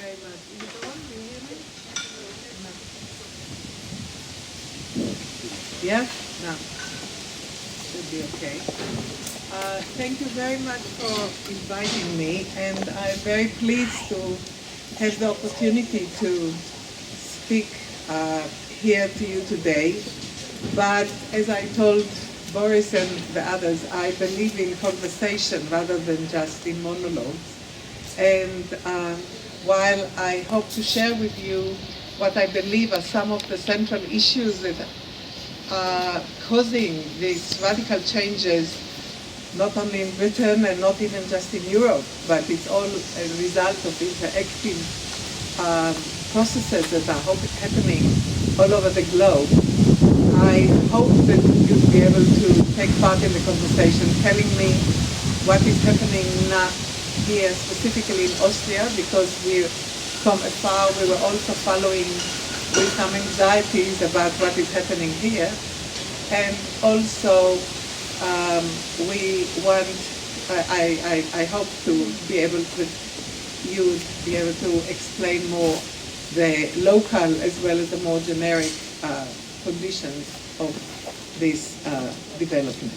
very much. Is it on? Do you hear me? Yes? No. Should be okay. Thank you very much for inviting me, and I'm very pleased to have the opportunity to speak here to you today. But as I told Boris and the others, I believe in conversation rather than just in monologues. And while I hope to share with you what I believe are some of the central issues that are causing these radical changes, not only in Britain and not even just in Europe, but it's all a result of interactive processes that are happening all over the globe. I hope that you'll be able to take part in the conversation, telling me what is happening now here, specifically in Austria, because we're from afar. We were also following with some anxieties about what is happening here, and also we want. I hope to be able to explain more the local as well as the more generic conditions of this development.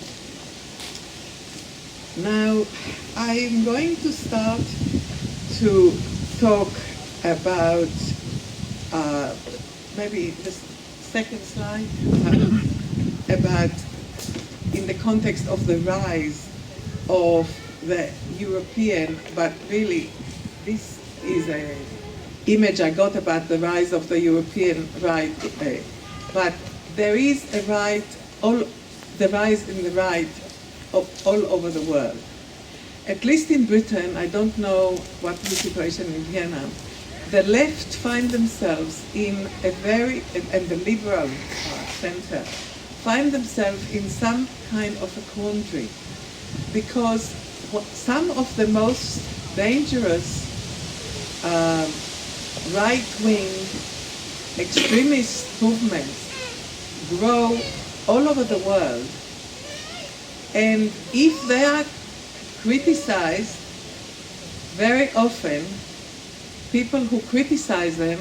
Now, I'm going to start to talk about maybe the second slide, about in the context of the rise of the European, but really this is an image I got about the rise of the European right, but there is a right, the rise in the right all over the world. At least in Britain, I don't know what the situation in Vienna, the left find themselves in a very, and the liberal center, find themselves in some kind of a quandary, because some of the most dangerous right-wing extremist movements grow all over the world, and if they are criticized, very often people who criticize them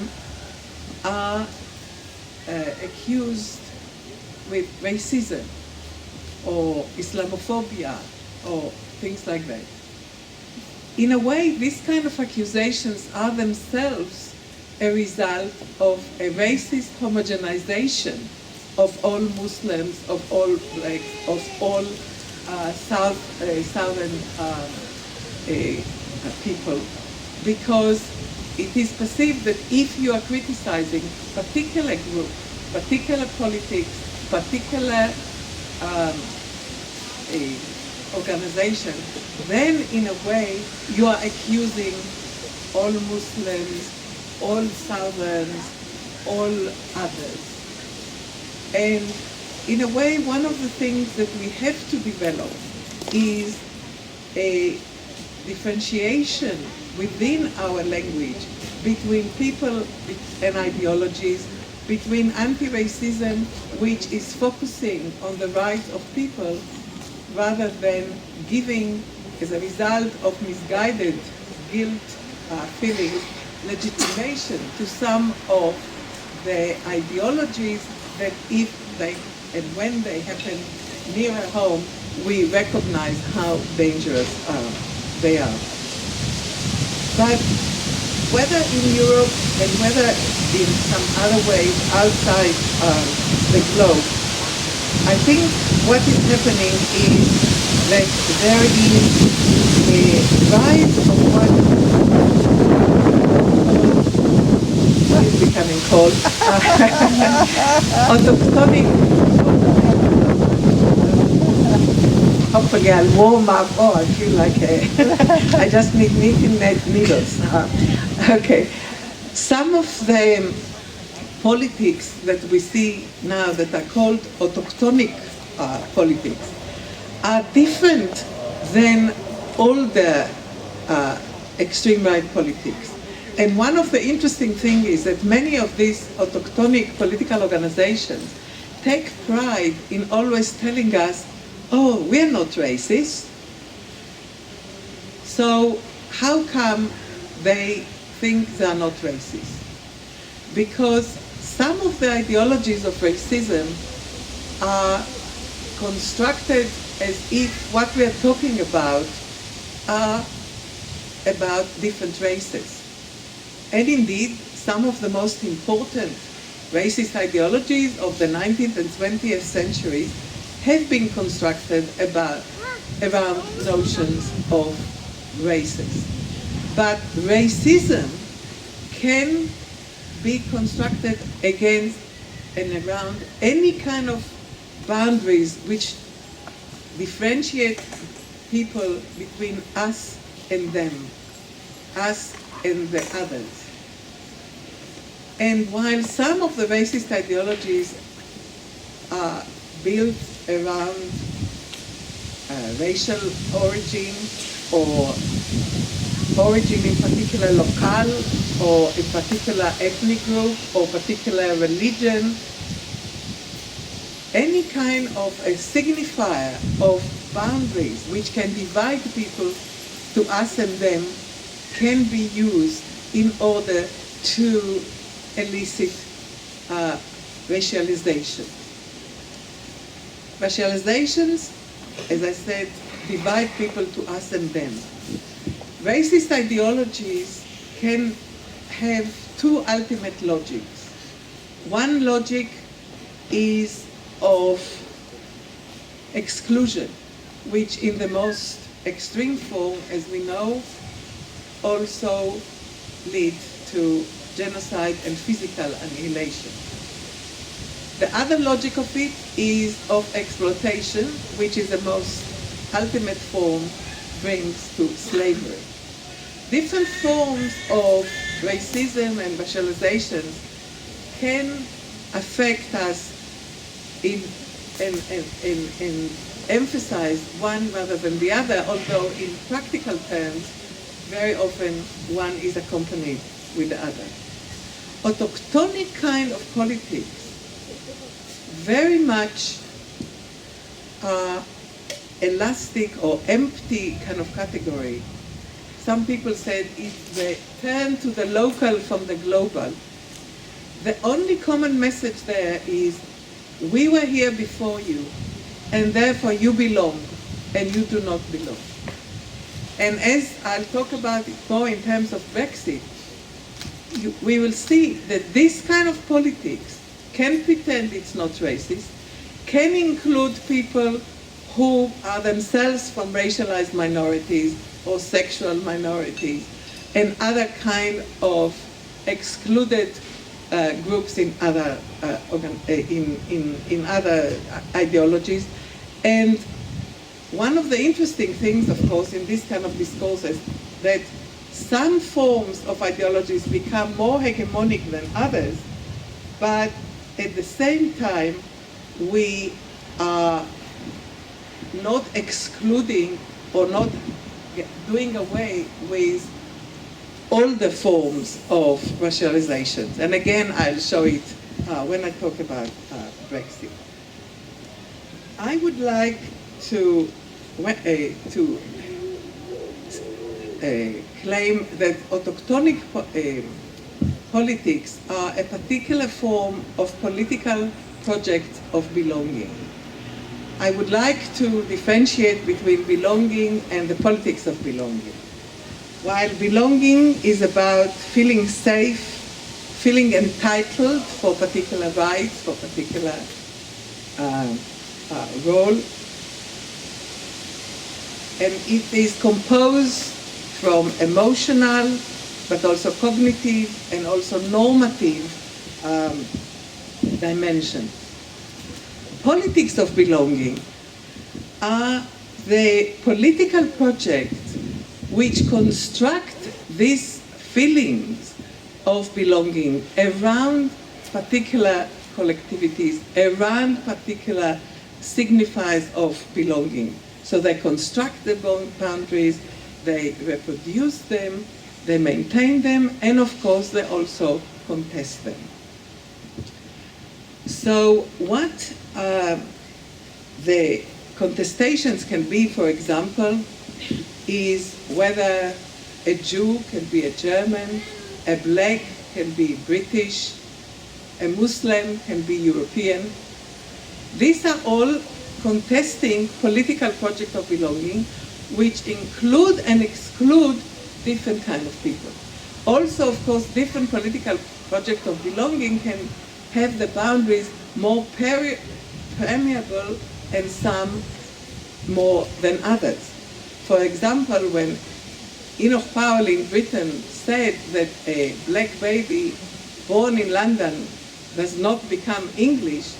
are accused with racism or Islamophobia or things like that. In a way, these kind of accusations are themselves a result of a racist homogenization of all Muslims, of all blacks, of all southern people, because it is perceived that if you are criticizing particular group, particular politics, particular organization, then in a way you are accusing all Muslims, all Southerns, all others. And in a way, one of the things that we have to develop is a differentiation within our language between people and ideologies, between anti-racism, which is focusing on the rights of people, rather than giving, as a result of misguided guilt feelings, legitimation to some of the ideologies that if they and when they happen nearer home, we recognize how dangerous they are. But whether in Europe and whether in some other ways outside the globe, I think what is happening is that there is a rise of what is becoming called autochtonic. Hopefully I'll warm up. Oh, I feel like I just need knitting needles. Okay. Some of the politics that we see now that are called autochtonic politics are different than all the extreme right politics. And one of the interesting things is that many of these autochtonic political organizations take pride in always telling us, oh, we're not racist. So how come they think they are not racist. Because some of the ideologies of racism are constructed as if what we are talking about are about different races. And indeed, some of the most important racist ideologies of the 19th and 20th centuries have been constructed around notions of races. But racism can be constructed against and around any kind of boundaries which differentiate people between us and them, us and the others. And while some of the racist ideologies are built around racial origin or origin in particular locale or a particular ethnic group or particular religion, any kind of a signifier of boundaries which can divide people to us and them can be used in order to elicit racialization. Racializations, as I said, divide people to us and them. Racist ideologies can have two ultimate logics. One logic is of exclusion, which in the most extreme form, as we know, also lead to genocide and physical annihilation. The other logic of it is of exploitation, which is the most ultimate form, brings to slavery. Different forms of racism and racializations can affect us and emphasize one rather than the other, although in practical terms, very often one is accompanied with the other. Autochtonic kind of politics very much are elastic or empty kind of category. Some people said if they turn to the local from the global, the only common message there is we were here before you and therefore you belong and you do not belong. And as I'll talk about it more in terms of Brexit, we will see that this kind of politics can pretend it's not racist, can include people who are themselves from racialized minorities or sexual minorities and other kind of excluded groups in other in other ideologies. And one of the interesting things, of course, in this kind of discourses, that some forms of ideologies become more hegemonic than others, but at the same time, we are not excluding or not doing away with all the forms of racializations. And again, I'll show it when I talk about Brexit. I would like to claim that autochtonic politics are a particular form of political project of belonging. I would like to differentiate between belonging and the politics of belonging. While belonging is about feeling safe, feeling entitled for particular rights, for particular role, and it is composed from emotional, but also cognitive and also normative dimension. Politics of belonging are the political projects which construct these feelings of belonging around particular collectivities, around particular signifiers of belonging. So they construct the boundaries, they reproduce them, they maintain them, and of course they also contest them. So what the contestations can be, for example, is whether a Jew can be a German, a black can be British, a Muslim can be European. These are all contesting political projects of belonging, which include and exclude different kind of people. Also, of course, different political projects of belonging can have the boundaries more permeable and some more than others. For example, when Enoch Powell in Britain said that a black baby born in London does not become English,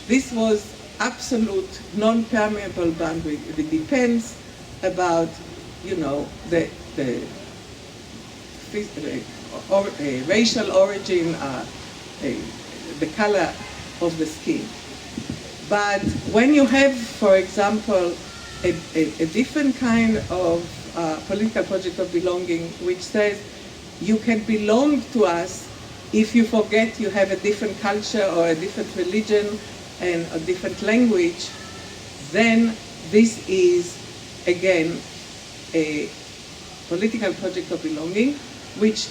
this was absolute non-permeable boundary. It depends about, the racial origin, the color of the skin. But when you have, for example, a different kind of political project of belonging, which says you can belong to us if you forget you have a different culture or a different religion and a different language, then this is, again, a political project of belonging, which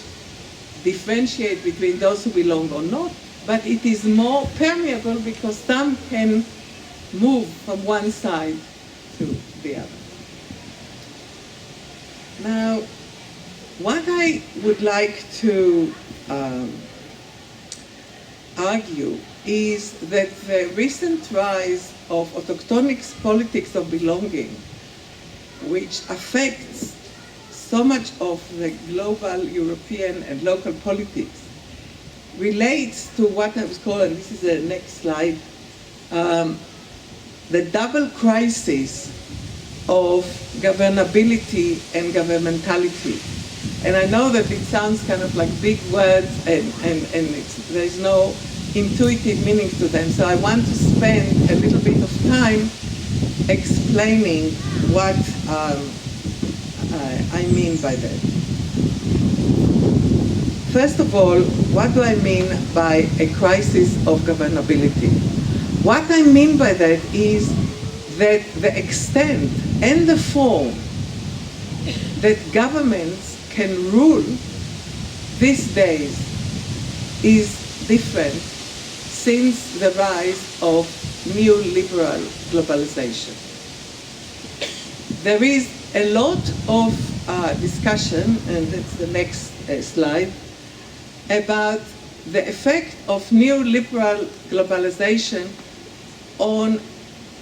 differentiate between those who belong or not, but it is more permeable because some can move from one side to the other. Now, what I would like to argue is that the recent rise of autochthonic politics of belonging, which affects so much of the global, European, and local politics, relates to what I was calling, and this is the next slide, the double crisis of governability and governmentality. And I know that it sounds kind of like big words and there's no intuitive meaning to them, so I want to spend a little bit of time explaining what I mean by that. First of all, what do I mean by a crisis of governability? What I mean by that is that the extent and the form that governments can rule these days is different since the rise of neoliberal globalization. There is a lot of discussion, and that's the next slide, about the effect of neoliberal globalization on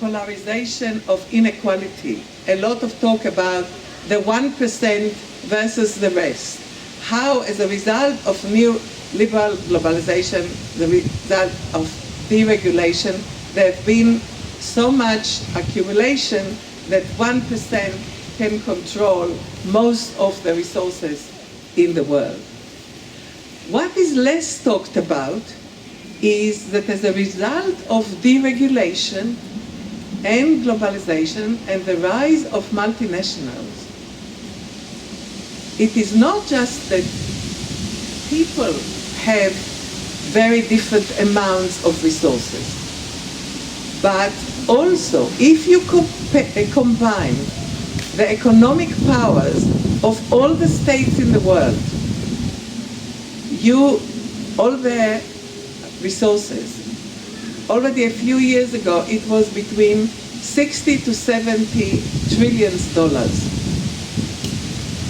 polarization of inequality. A lot of talk about the 1% versus the rest. How, as a result of neoliberal globalization, the result of deregulation, there have been so much accumulation that 1% can control most of the resources in the world. What is less talked about is that as a result of deregulation and globalization and the rise of multinationals, it is not just that people have very different amounts of resources, but also if you combine the economic powers of all the states in the world, all their resources, already a few years ago, it was between 60 to 70 trillion dollars.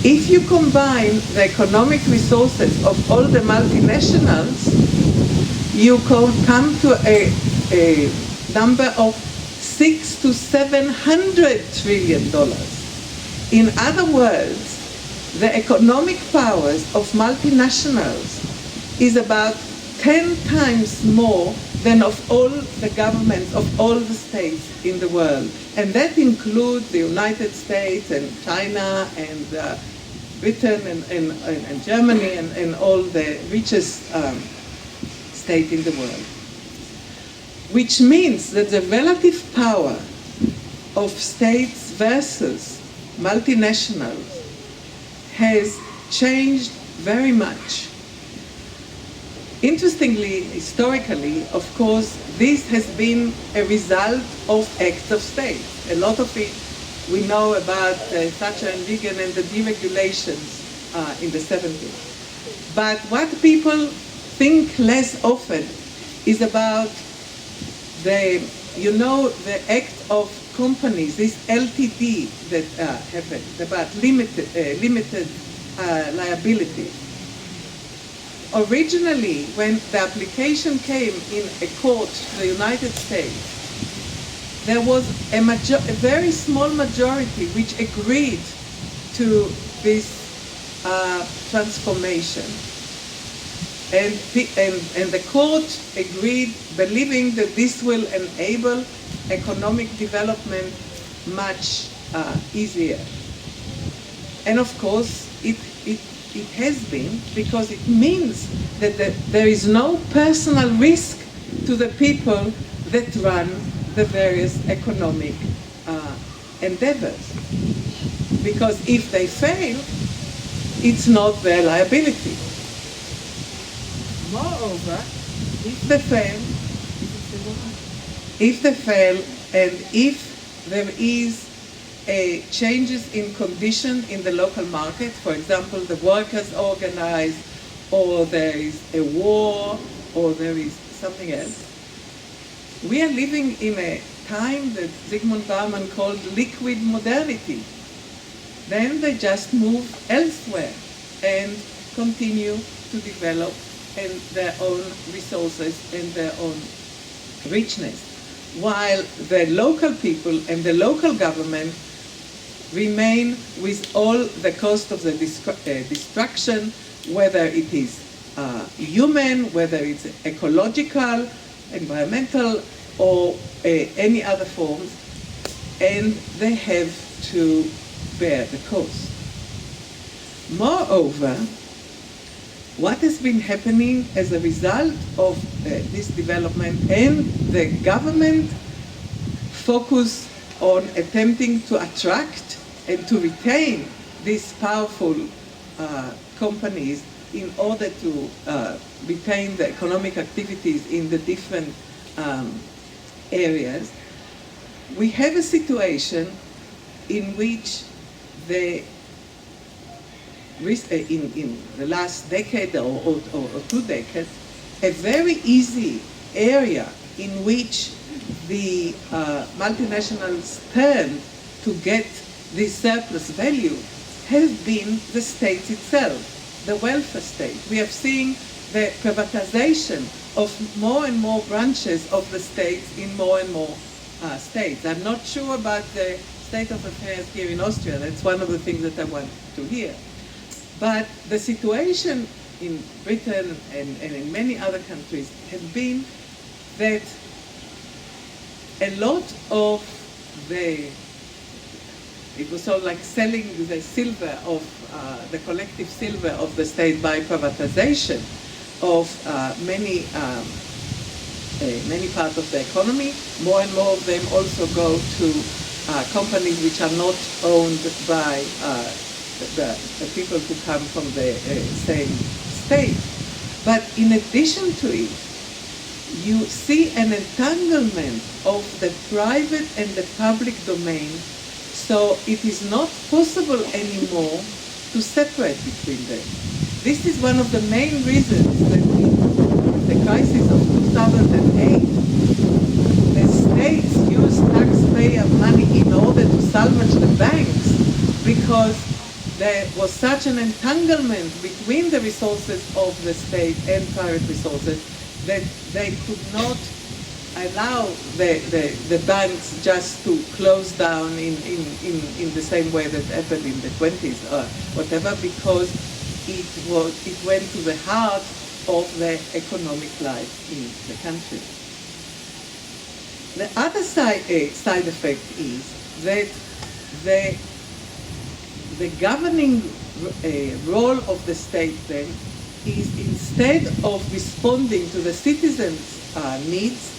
If you combine the economic resources of all the multinationals, you come to a number of 600 to 700 trillion dollars. In other words, the economic powers of multinationals is about 10 times more than of all the governments of all the states in the world. And that includes the United States and China and Britain and Germany and all the richest states in the world. Which means that the relative power of states versus multinationals has changed very much. Interestingly, historically, of course, this has been a result of acts of state. A lot of it we know about Thatcher and Reagan and the deregulations in the 70s. But what people think less often is about the act of companies, this LTD that happened, about limited liability. Originally, when the application came in a court to the United States, there was a very small majority which agreed to this transformation. And the court agreed, believing that this will enable economic development much easier. And of course, it has been, because it means that there is no personal risk to the people that run the various economic endeavors. Because if they fail, it's not their liability. Moreover, if they fail and if there is changes in condition in the local market, for example, the workers organize, or there is a war, or there is something else, we are living in a time that Zygmunt Bauman called liquid modernity. Then they just move elsewhere and continue to develop and their own resources and their own richness, while the local people and the local government remain with all the cost of the destruction, whether it is human, whether it's ecological, environmental, or any other forms, and they have to bear the cost. Moreover, what has been happening as a result of this development and the government focus on attempting to attract and to retain these powerful companies in order to retain the economic activities in the different areas, we have a situation in which in the last decade or 2 decades, a very easy area in which the multinationals turn to get this surplus value has been the state itself, the welfare state. We have seen the privatization of more and more branches of the state in more and more states. I'm not sure about the state of affairs here in Austria. That's one of the things that I want to hear. But the situation in Britain and in many other countries has been that a lot of it was sort of like selling the silver of the collective silver of the state by privatization of many parts of the economy. More and more of them also go to companies which are not owned by the people who come from the same state. But in addition to it, you see an entanglement of the private and the public domain, so it is not possible anymore to separate between them. This is one of the main reasons that in the crisis of 2008, the states used taxpayer money in order to salvage the banks, because there was such an entanglement between the resources of the state and private resources that they could not allow the banks just to close down in the same way that happened in the 20s or whatever, because it went to the heart of the economic life in the country. The other side effect is that the governing role of the state then is, instead of responding to the citizens' needs,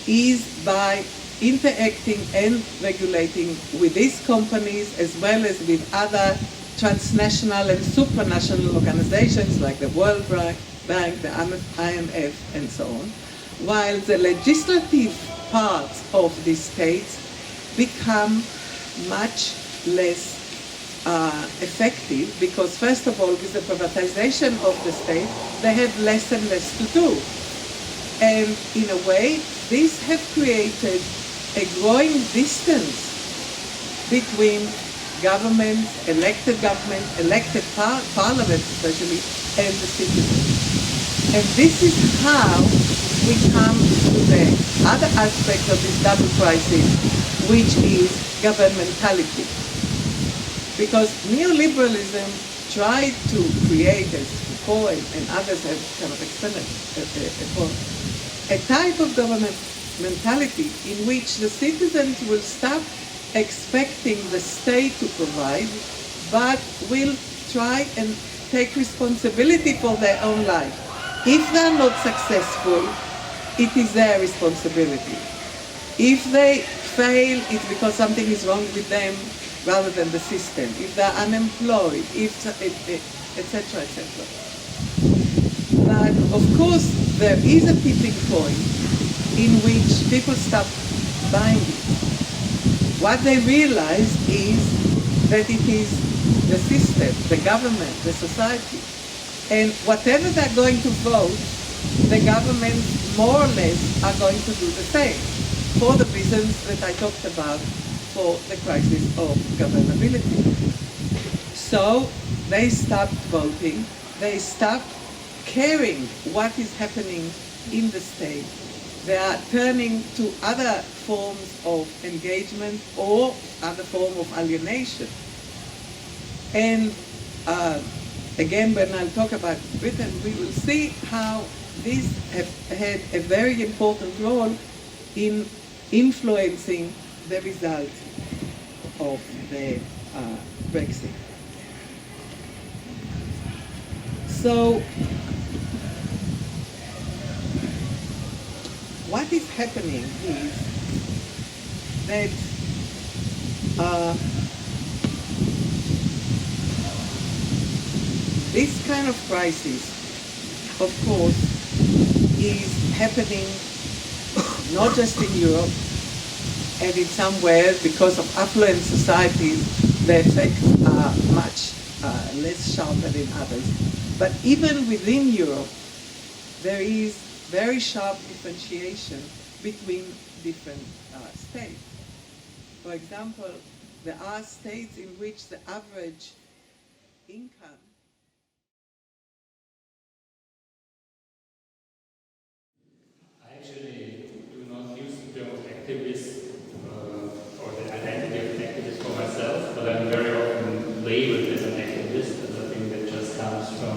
is by interacting and regulating with these companies as well as with other transnational and supranational organizations like the World Bank, the IMF, and so on, while the legislative parts of the states become much less effective because, first of all, with the privatization of the state, they have less and less to do. And in a way, this has created a growing distance between government, elected parliaments especially, and the citizens. And this is how we come to the other aspect of this double crisis, which is governmentality. Because neoliberalism tried to create, as Foucault and others have kind of extended, a type of governmentality in which the citizens will stop expecting the state to provide, but will try and take responsibility for their own life. If they are not successful, it is their responsibility. If they fail, it's because something is wrong with them rather than the system. If they are unemployed, etc., etc. But of course, there is a tipping point in which people stop buying it. What they realize is that it is the system, the government, the society. And whatever they're going to vote, the government more or less are going to do the same for the reasons that I talked about for the crisis of governability. So they stopped voting, they stopped caring what is happening in the state. They are turning to other forms of engagement or other form of alienation. And again, when I'll talk about Britain, we will see how this had a very important role in influencing the result of the Brexit. So, what is happening is that this kind of crisis, of course, is happening not just in Europe, and in some ways, because of affluent societies, the effects are much less sharper than others. But even within Europe, there is very sharp differentiation between different states. For example, there are states in which the average income actually do not use the term of activist or the identity of an activist for myself, but I'm very often labeled as an activist, and I think that just comes from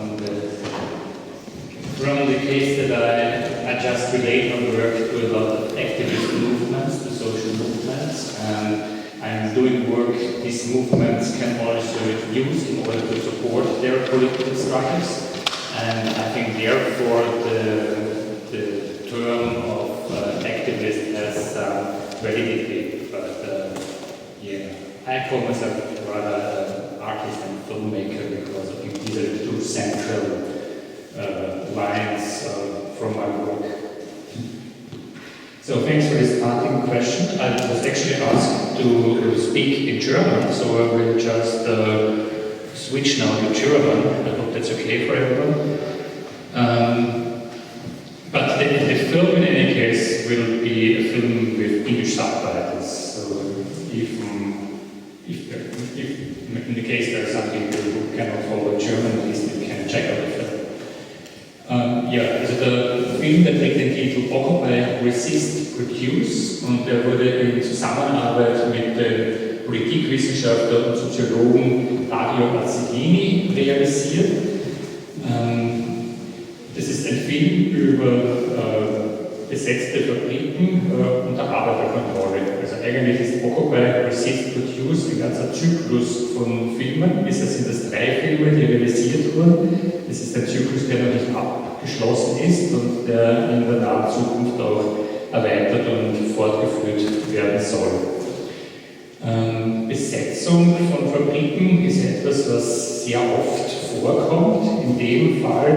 the case that I just relate my work to a lot of activist movements, the social movements, and I'm doing work these movements can also use in order to support their political struggles, and I think therefore the term of activist has validity, but yeah, I call myself rather an artist and filmmaker because I think these are the two central lines from my work. So thanks for this parting question. I was actually asked to speak in German, so I will just switch now to German. I hope that's okay for everyone. But the film in any case will be a film with English subtitles. So if in the case there are some people who cannot follow German, at least you can check out the film. Ja, also der Film, der trägt den Titel Occupy, Resist, Produce, und der wurde in Zusammenarbeit mit dem Politikwissenschaftler und Soziologen Dario Azzellini realisiert. Das ist ein Film über besetzte Fabriken unter Arbeiterkontrolle. Also eigentlich ist Occupy, Resist, Produce ein ganzer Zyklus von Filmen. Bisher sind es 3 Filme, die realisiert wurden. Das ist ein Zyklus, der noch nicht abgeschlossen ist und der in der nahen Zukunft auch erweitert und fortgeführt werden soll. Besetzung von Fabriken ist etwas, was sehr oft vorkommt. In dem Fall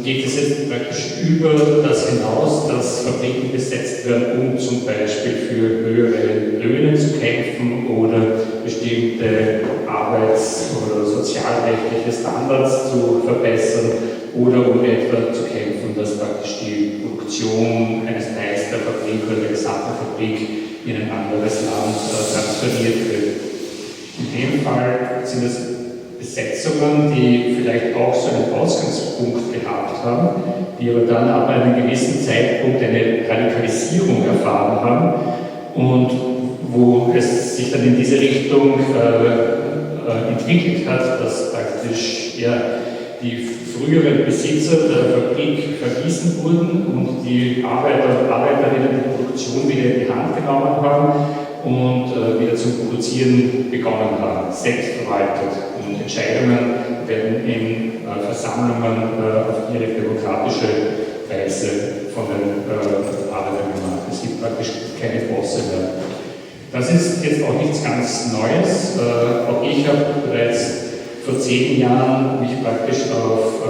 geht es jetzt praktisch über das hinaus, dass Fabriken besetzt werden, um zum Beispiel für höhere Löhne zu kämpfen oder bestimmte bestimmte arbeits- oder sozialrechtliche Standards zu verbessern oder um etwa zu kämpfen, dass praktisch die Produktion eines Teils der Fabrik oder der gesamten Fabrik in ein anderes Land transferiert wird. In dem Fall sind es Besetzungen, die vielleicht auch so einen Ausgangspunkt gehabt haben, die aber dann ab einem gewissen Zeitpunkt eine Radikalisierung erfahren haben und wo es sich dann in diese Richtung entwickelt hat, dass praktisch die früheren Besitzer der Fabrik verwiesen wurden und die Arbeiter und Arbeiterinnen die Produktion wieder in die Hand genommen haben und wieder zum Produzieren begonnen haben, selbstverwaltet. Und Entscheidungen werden in Versammlungen auf ihre demokratische Weise von den Arbeitern gemacht. Es gibt praktisch keine Bosse mehr. Das ist jetzt auch nichts ganz Neues. Auch ich habe bereits vor 10 Jahren mich praktisch auf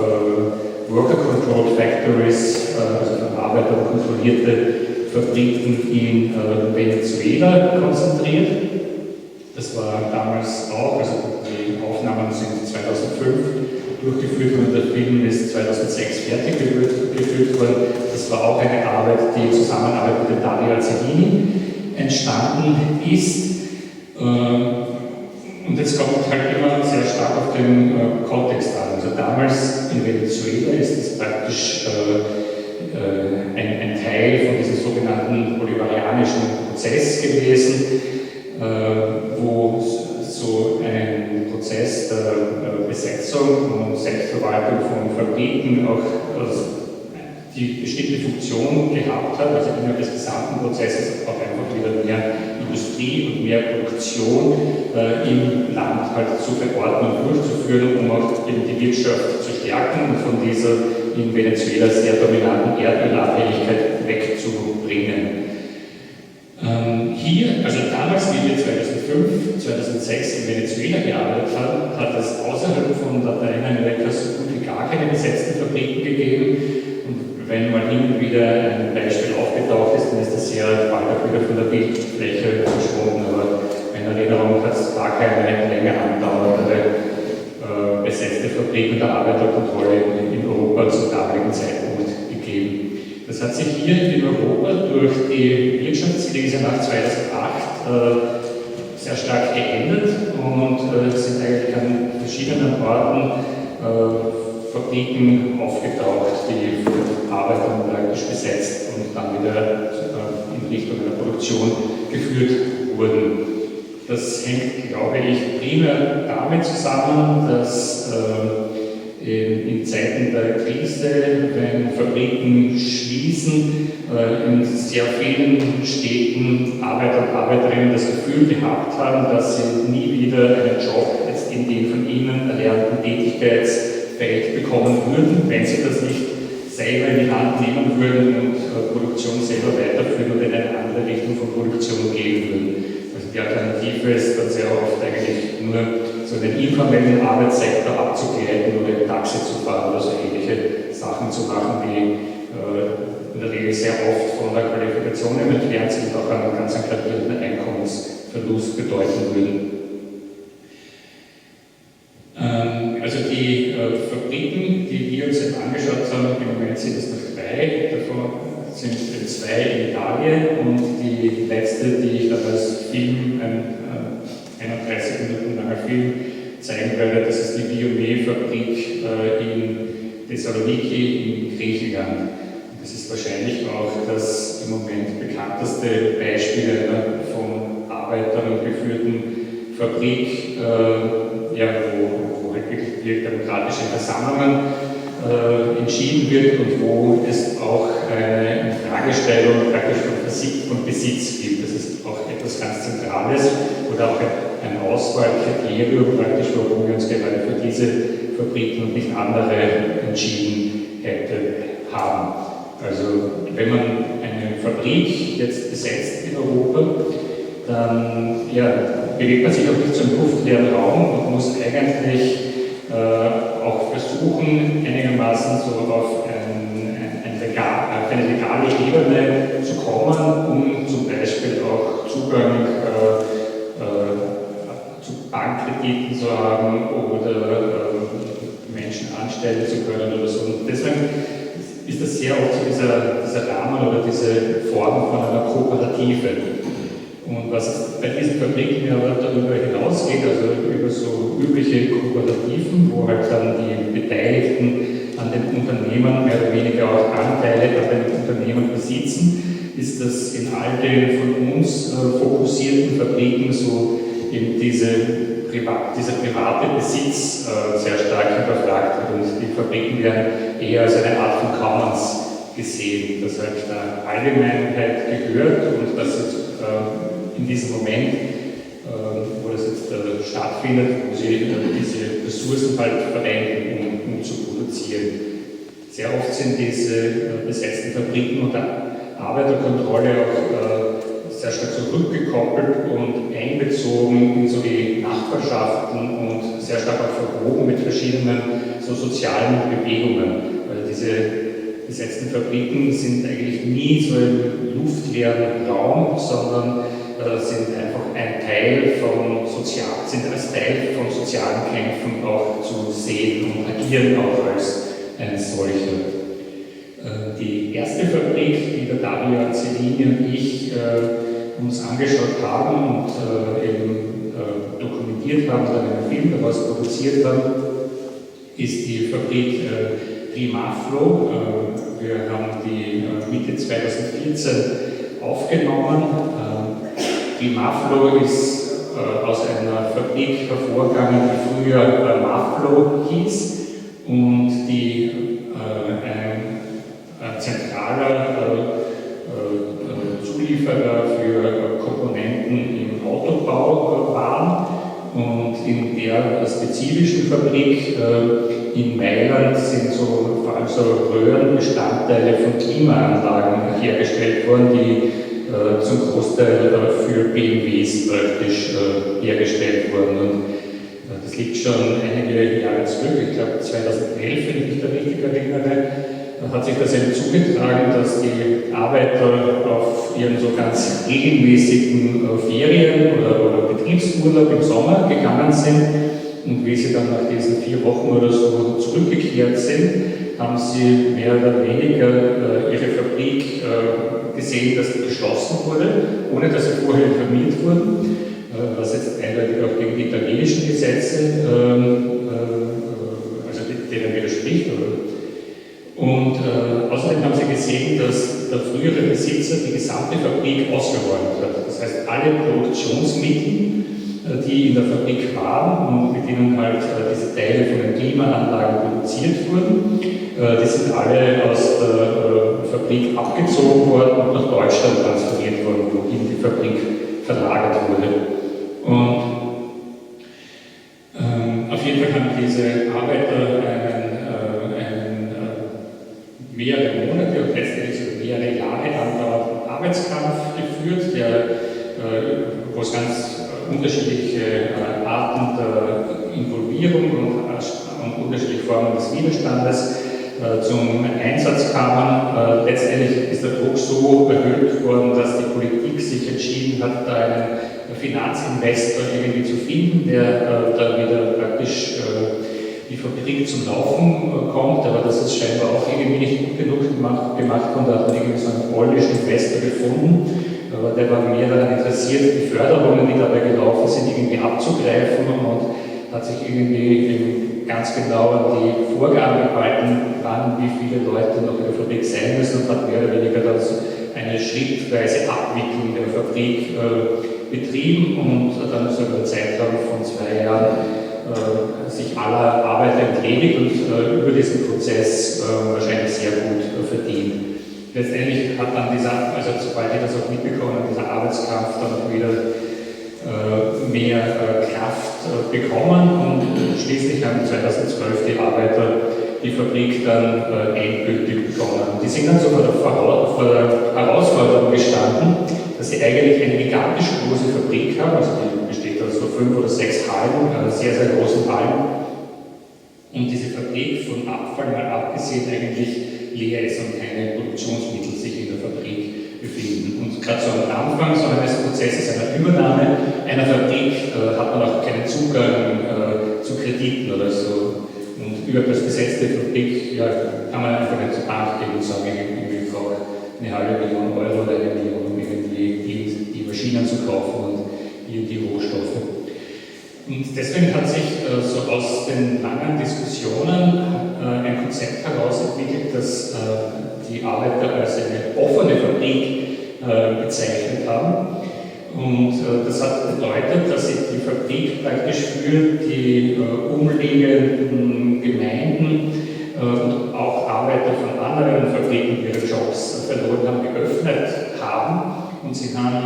Worker-Controlled Factories, also von Arbeitern kontrollierte Fabriken in Venezuela konzentriert. Das war damals auch, also die Aufnahmen sind 2005 durchgeführt worden, der Film ist 2006 fertig geführt worden. Das war auch eine Arbeit, die in Zusammenarbeit mit dem Dario Azzellini entstanden ist. Und jetzt kommt halt immer sehr stark auf den Kontext an. Also damals in Venezuela ist es praktisch ein Teil von diesem sogenannten bolivarianischen Prozess gewesen, wo so ein Prozess der Besetzung und Selbstverwaltung von Fabriken auch die bestimmte Funktion gehabt hat, also innerhalb des gesamten Prozesses auch einfach wieder mehr Industrie und mehr Produktion im Land halt zu verordnen und durchzuführen, um auch eben die Wirtschaft zu stärken und von dieser in Venezuela sehr dominanten Erdölabhängigkeit wegzubringen. Hier, also damals, wie wir 2005, 2006 in Venezuela gearbeitet haben, hat es außerhalb von Lateinamerika so gut wie gar keine besetzten Fabriken gegeben. Und wenn mal hin und wieder ein Beispiel aufgetaucht ist, dann ist das sehr bald auch wieder von der Bildfläche verschwunden. Aber in Erinnerung hat es gar keine länger andauernde besetzte Fabrik unter Arbeiterkontrolle in Europa zum damaligen Zeitpunkt gegeben. Das hat sich hier in Europa durch die Wirtschaftskrise nach 2008 sehr stark geändert und es sind eigentlich an verschiedenen Orten Fabriken aufgetaucht, die von Arbeitern praktisch besetzt und dann wieder in Richtung einer Produktion geführt wurden. Das hängt, glaube ich, primär damit zusammen, dass in Zeiten der Krise, wenn Fabriken schließen, in sehr vielen Städten Arbeiter und Arbeiterinnen das Gefühl gehabt haben, dass sie nie wieder einen Job jetzt in den von ihnen erlernten Tätigkeitsfeld bekommen würden, wenn sie das nicht selber in die Hand nehmen würden und Produktion selber weiterführen und in eine andere Richtung von Produktion gehen würden. Also die Alternative ist dann sehr oft eigentlich nur so den informellen Arbeitssektor abzugleiten oder im Taxi zu fahren oder so ähnliche Sachen zu machen, die in der Regel sehr oft von der Qualifikation entfernt sind und auch einen ganz gravierenden Einkommensverlust bedeuten würden. Also die Fabriken, die wir uns jetzt angeschaut haben, im Moment sind es noch 3, davon sind 2 in Italien und die letzte, die ich dann als Film, ein 31 Minuten langer Film zeigen werde, das ist die Biomé-Fabrik in Thessaloniki in Griechenland. Das ist wahrscheinlich auch das im Moment bekannteste Beispiel einer von Arbeitern geführten Fabrik, wo halt wirklich demokratische Versammlungen entschieden wird und wo es auch eine Fragestellung praktisch von Besitz gibt. Das ist auch etwas ganz Zentrales oder auch ein Auswahlkriterium praktisch, warum wir uns gerade für diese Fabriken und nicht andere entschieden haben. Also wenn man eine Fabrik jetzt besetzt in Europa, dann bewegt man sich auch nicht zum luftleeren Raum und muss eigentlich auch versuchen, einigermaßen so auf eine legale Ebene zu kommen, um zum Beispiel auch Zugang zu diese Form von einer Kooperative. Und was bei diesen Fabriken ja darüber hinausgeht, also über so übliche Kooperativen, wo halt dann die Beteiligten an den Unternehmen mehr oder weniger auch Anteile an den Unternehmen besitzen, ist das in all den von uns fokussierten Fabriken so eben dieser private Besitz sehr stark hinterfragt wird. Und die Fabriken werden eher als eine Art von Commons gesehen, dass halt der Allgemeinheit gehört und dass jetzt in diesem Moment, wo das jetzt stattfindet, wo sie diese Ressourcen halt verwenden, um zu produzieren. Sehr oft sind diese besetzten Fabriken unter Arbeiterkontrolle auch sehr stark zurückgekoppelt und einbezogen in so die Nachbarschaften und sehr stark auch verwoben mit verschiedenen so sozialen Bewegungen. Also diese besetzten Fabriken sind eigentlich nie so im luftleeren Raum, sondern sind einfach ein Teil von sind als Teil von sozialen Kämpfen auch zu sehen und agieren auch als ein solcher. Die erste Fabrik, die der Dario Azzellini und ich uns angeschaut haben und eben dokumentiert haben, dann einen Film daraus produziert haben, ist die Fabrik Primaflo. Wir haben die Mitte 2014 aufgenommen. Primaflo ist aus einer Fabrik hervorgegangen, die früher Maflo hieß und die ein zentraler Zulieferer für Komponenten im Autobau waren. Und in der spezifischen Fabrik in Mailand sind vor allem so Röhrenbestandteile von Klimaanlagen hergestellt worden, die zum Großteil für BMWs praktisch hergestellt wurden. Und das liegt schon einige Jahre zurück, ich glaube 2011, wenn ich mich da richtig erinnere, hat sich das eben zugetragen, dass die Arbeiter auf ihren so ganz regelmäßigen Ferien oder Betriebsurlaub im Sommer gegangen sind und wie sie dann nach diesen 4 Wochen oder so zurückgekehrt sind, haben sie mehr oder weniger ihre Fabrik gesehen, dass sie geschlossen wurde, ohne dass sie vorher informiert wurden, was jetzt eindeutig auch gegen die italienischen Gesetze, also denen widerspricht. Und außerdem haben sie gesehen, dass der frühere Besitzer die gesamte Fabrik ausgeräumt hat. Das heißt, alle Produktionsmittel, die in der Fabrik waren und mit denen halt diese Teile von den Klimaanlagen produziert wurden, die sind alle aus der Fabrik abgezogen worden und nach Deutschland transferiert worden, wohin die Fabrik verlagert wurde. Und auf jeden Fall haben diese Arbeiter mehrere Monate und letztendlich mehrere Jahre andauernden Arbeitskampf geführt, wo es ganz unterschiedliche Arten der Involvierung und unterschiedliche Formen des Widerstandes zum Einsatz kamen. Letztendlich ist der Druck so erhöht worden, dass die Politik sich entschieden hat, da einen Finanzinvestor irgendwie zu finden, der da wieder praktisch die Fabrik zum Laufen kommt, aber das ist scheinbar auch irgendwie nicht gut genug gemacht und da hat man irgendwie so einen polnischen Investor gefunden, aber der war mehr daran interessiert, die Förderungen, die dabei gelaufen sind, irgendwie abzugreifen und hat sich irgendwie ganz genau an die Vorgaben gehalten, wann wie viele Leute noch in der Fabrik sein müssen und hat mehr oder weniger eine schrittweise Abwicklung der Fabrik betrieben und dann so über einen Zeitraum von 2 Jahren sich aller Arbeiter entledigt und über diesen Prozess wahrscheinlich sehr gut verdient. Letztendlich hat dann sobald ich das auch mitbekommen habe, dieser Arbeitskampf dann auch wieder mehr Kraft bekommen und schließlich haben 2012 die Arbeiter die Fabrik dann endgültig begonnen. Die sind dann so vor der Herausforderung gestanden, dass sie eigentlich eine gigantisch große Fabrik haben, also die besteht aus so 5 oder 6 Hallen, sehr, sehr großen Hallen. Und diese Fabrik von Abfall mal abgesehen eigentlich leer ist und keine Produktionsmittel sich in der Fabrik befinden. Und gerade so am Anfang so eines Prozesses einer Übernahme einer Fabrik hat man auch keinen Zugang zu Krediten oder so. Und über das besetzte Fabrik kann man einfach nicht zur Bank gehen und sagen, ich brauche 1,5 Million Euro oder 1 Million, um irgendwie die Maschinen zu kaufen und die Rohstoffe. Und deswegen hat sich so aus den langen Diskussionen ein Konzept herausentwickelt, das die Arbeiter als eine offene Fabrik bezeichnet haben. Und das hat bedeutet, dass sich die Fabrik praktisch für die umliegenden Gemeinden und auch Arbeiter von anderen Fabriken ihre Jobs verloren haben, geöffnet haben. Und sie haben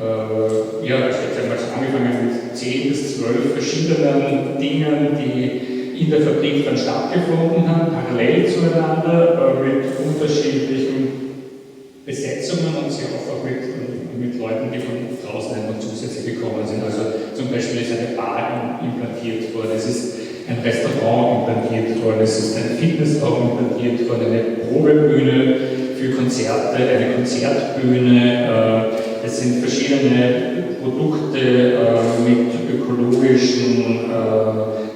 also ich habe mal angefangen mit 10 bis 12 verschiedenen Dingen, die in der Fabrik dann stattgefunden haben, parallel zueinander, mit unterschiedlichen Besetzungen und sie auch mit Leuten, die von draußen einfach zusätzlich gekommen sind. Also zum Beispiel ist eine Bar implantiert worden, es ist ein Restaurant implantiert worden, es ist ein Fitnessraum implantiert worden, eine Probebühne für Konzerte, eine Konzertbühne. Es sind verschiedene Produkte mit ökologischen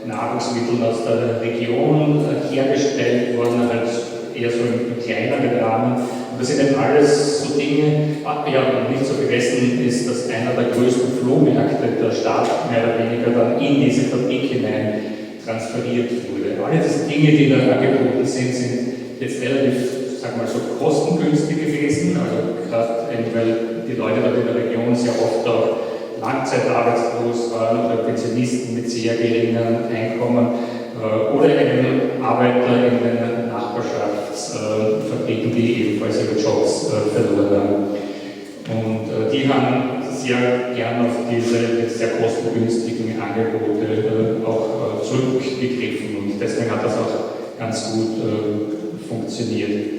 Nahrungsmitteln aus der Region hergestellt worden, halt eher so im kleineren Rahmen. Und das sind eben alles so Dinge, nicht zu vergessen ist, dass einer der größten Flohmärkte der Stadt mehr oder weniger dann in diese Fabrik hinein transferiert wurde. Alle diese Dinge, die da angeboten sind, sind jetzt relativ, sag mal so, kostengünstig gewesen, also gerade weil die Leute dort in der Region sehr oft auch langzeitarbeitslos waren oder Pensionisten mit sehr geringen Einkommen oder eben Arbeiter in den Nachbarschaftsfabriken, die ebenfalls ihre Jobs verloren haben. Und die haben sehr gern auf diese jetzt sehr kostengünstigen Angebote auch zurückgegriffen und deswegen hat das auch ganz gut funktioniert.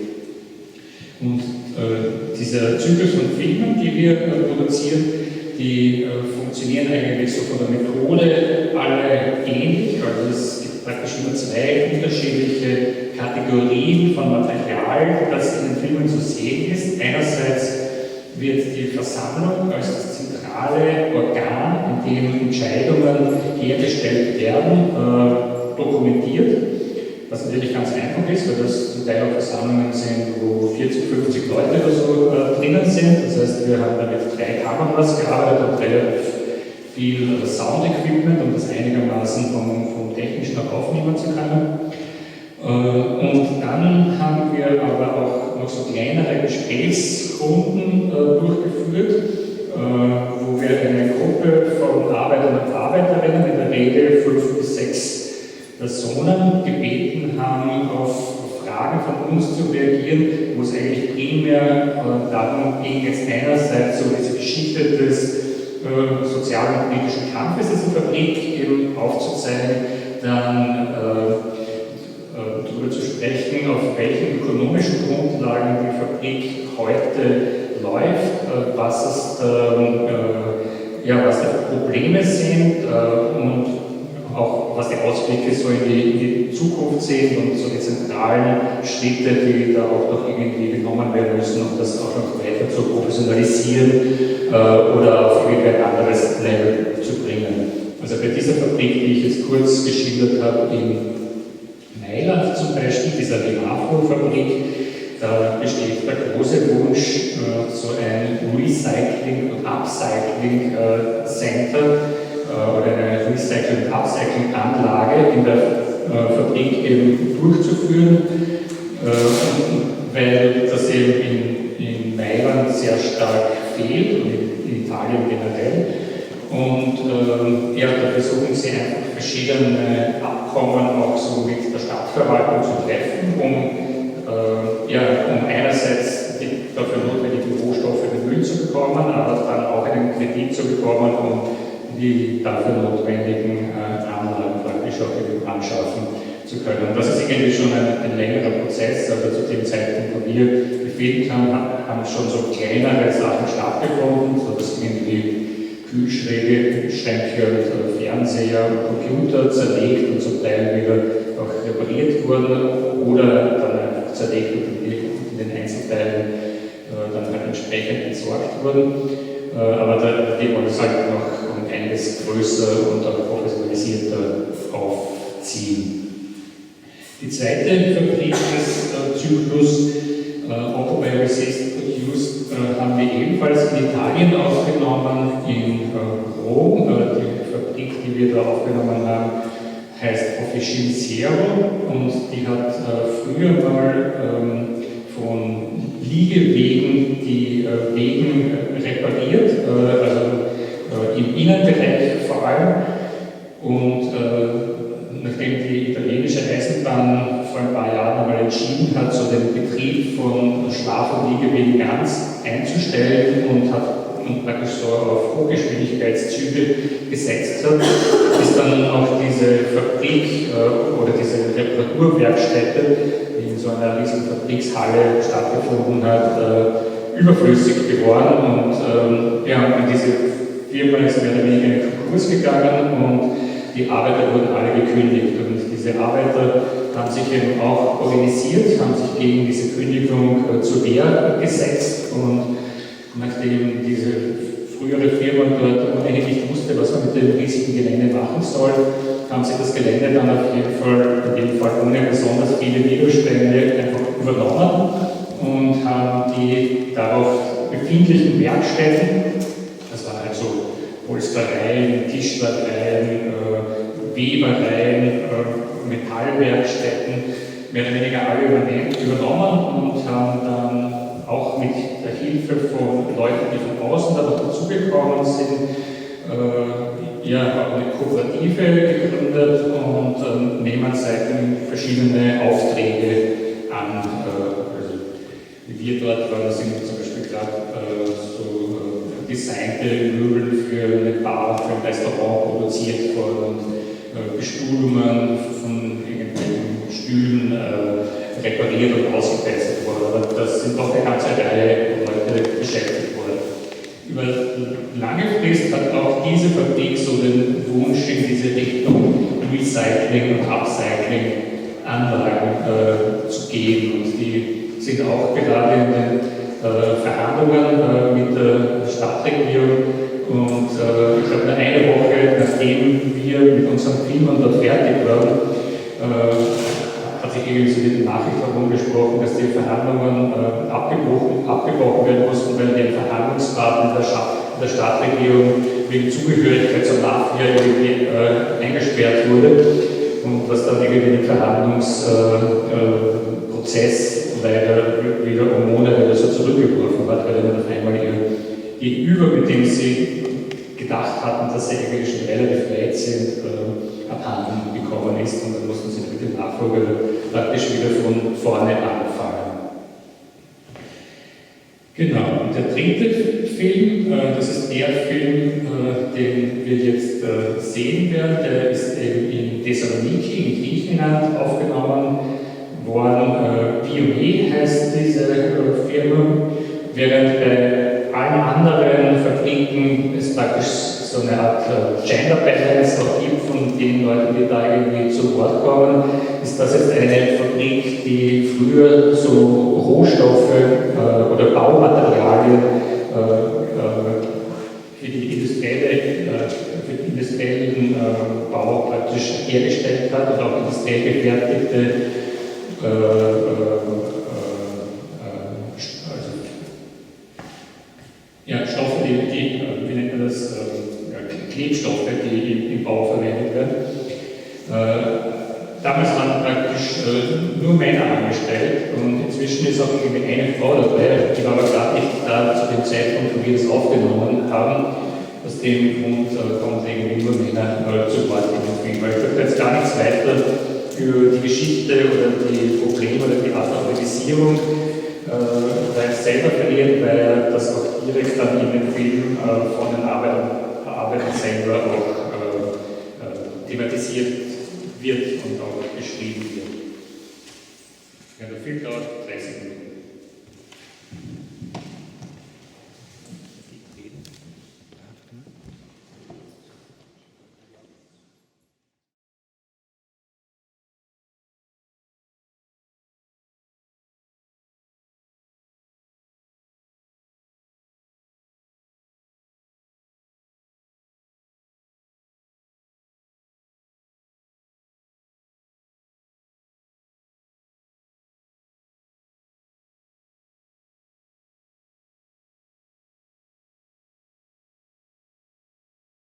Und dieser Zyklus von Filmen, die wir produzieren, die funktionieren eigentlich so von der Methode alle ähnlich. Also es gibt praktisch immer 2 unterschiedliche Kategorien von Material, das in den Filmen zu sehen ist. Einerseits wird die Versammlung als das zentrale Organ, in dem Entscheidungen hergestellt werden, dokumentiert. Was natürlich ganz einfach ist, weil das zum Teil auch Versammlungen sind, wo 40, 50 Leute oder so drinnen sind. Das heißt, wir haben da mit 3 Kameras gearbeitet und relativ viel Sound-Equipment, um das einigermaßen vom Technischen auch aufnehmen zu können. Und dann haben wir aber auch noch so kleinere Gesprächsrunden durchgeführt, wo wir eine Gruppe von Arbeitern und Arbeiterinnen, in der Regel 5 bis 6 Personen, gebeten haben, auf Fragen von uns zu reagieren, wo es eigentlich primär darum ging, jetzt einerseits so diese Geschichte des sozialen und politischen Kampfes dieser Fabrik eben aufzuzeigen, dann darüber zu sprechen, auf welchen ökonomischen Grundlagen die Fabrik heute läuft, was da Probleme sind und auch was die Ausblicke so in die Zukunft sind und so die zentralen Schritte, die da auch noch irgendwie genommen werden müssen, um das auch noch weiter zu professionalisieren oder auf irgendein anderes Level zu bringen. Also bei dieser Fabrik, die ich jetzt kurz geschildert habe, in Mailand zum Beispiel, dieser Limafro-Fabrik, da besteht der große Wunsch, so ein Recycling- und Upcycling-Center oder eine Recycling- und Upcycling-Anlage in der Fabrik eben durchzuführen, weil das eben in Mailand sehr stark fehlt und in Italien generell. Und da versuchen sie einfach verschiedene Abkommen auch so mit der Stadtverwaltung zu treffen, um einerseits die dafür notwendigen Rohstoffe in den Müll zu bekommen, aber dann auch einen Kredit zu bekommen, um die dafür notwendigen Anlagen praktisch auch eben anschaffen zu können. Und das ist irgendwie schon ein längerer Prozess, also zu dem Zeitpunkt, wo wir gefilmt haben schon so kleinere Sachen stattgefunden, so dass irgendwie Kühlschränke und Fernseher und Computer zerlegt und zum Teil wieder auch repariert wurden oder dann einfach zerlegt und in den Einzelteilen dann halt entsprechend entsorgt wurden. Aber die wollen es halt noch um einiges größer und auch professionalisierter aufziehen. Die zweite Fabrik des Zyklus Occupy, Resist, Produce haben wir ebenfalls in Italien aufgenommen, in Rom. Die Fabrik, die wir da aufgenommen haben, heißt Filmserie und die hat früher mal von Liegewegen die Wegen repariert, also im Innenbereich vor allem. Und nachdem die italienische Eisenbahn vor ein paar Jahren einmal entschieden hat, so den Betrieb von Schlaf- und Liegewegen ganz einzustellen und praktisch so auf Hochgeschwindigkeitszüge gesetzt hat, ist dann auch diese Fabrik oder diese Reparaturwerkstätte, die in so einer riesigen Fabrikshalle stattgefunden hat, überflüssig geworden und diese Firma ist mehr oder weniger in den Konkurs gegangen und die Arbeiter wurden alle gekündigt und diese Arbeiter haben sich eben auch organisiert, haben sich gegen diese Kündigung zur Wehr gesetzt und nachdem diese frühere Firma dort ohnehin nicht wusste, was man mit dem riesigen Gelände machen soll, haben sie das Gelände dann auf jeden Fall, in dem Fall ohne besonders viele Widerstände, einfach übernommen und haben die darauf befindlichen Werkstätten, das waren halt so Polstereien, Tischlereien, Webereien, Metallwerkstätten, mehr oder weniger alle übernommen und haben dann auch mit der Hilfe von Leuten, die von außen da noch dazugekommen sind, auch eine Kooperative gegründet und nehmen seitdem verschiedene Aufträge an. Wie wir dort waren, sind zum Beispiel gerade so designte Möbel für eine Bar, für ein Restaurant produziert worden und Bestuhlungen von irgendwelchen Stühlen repariert und ausgebessert worden. Aber das sind doch eine ganze Reihe Leute beschäftigt worden. Über lange Frist hat auch diese Fabrik so den Wunsch in diese Richtung Recycling und Upcycling-Anlagen zu gehen. Und die sind auch gerade in den Verhandlungen mit der Stadtregierung. Und ich glaube, eine Woche nachdem wir mit unseren Filmen dort fertig waren, hat sich irgendwie so die Nachricht herumgesprochen, dass die Verhandlungen abgebrochen werden mussten, weil der Verhandlungspartner der Stadtregierung wegen Zugehörigkeit zur Mafia irgendwie eingesperrt wurde und was dann irgendwie den Verhandlungsprozess leider wieder um Monate oder so zurückgeworfen hat, weil dann auf einmal ihr Gegenüber, mit dem sie gedacht hatten, dass sie eigentlich schon relativ weit sind, abhanden gekommen ist und dann mussten sie mit dem Nachfolger praktisch wieder von vorne anfangen. Genau, und der dritte Film, das ist der Film, den wir jetzt sehen werden, der ist eben in Thessaloniki in Griechenland aufgenommen worden. POE heißt diese Firma, während bei allen anderen Fabriken es praktisch so eine Art Gender Balance auch gibt von den Leuten, die da irgendwie zu Wort kommen, ist das jetzt eine Fabrik, die früher so Rohstoffe oder Baumaterialien für den industriellen Bau praktisch hergestellt hat und auch industriell gefertigte Stoffe, wie nennt man das, Klebstoffe, die im Bau verwendet werden. Damals waren praktisch nur Männer angestellt und inzwischen ist auch irgendwie eine Frau dabei, die war aber gerade nicht da zu dem Zeitpunkt, wo wir das aufgenommen haben. Aus dem Grund kommen irgendwie nur Männer zu Wort in dem Film. Weil ich würde jetzt gar nichts weiter über die Geschichte oder die Probleme oder die Art der Organisierung selber verlieren, weil das auch direkt dann in dem Film von den Arbeitern selber auch thematisiert wird und auch beschrieben wird. Ja, der Film dauert 30 Minuten.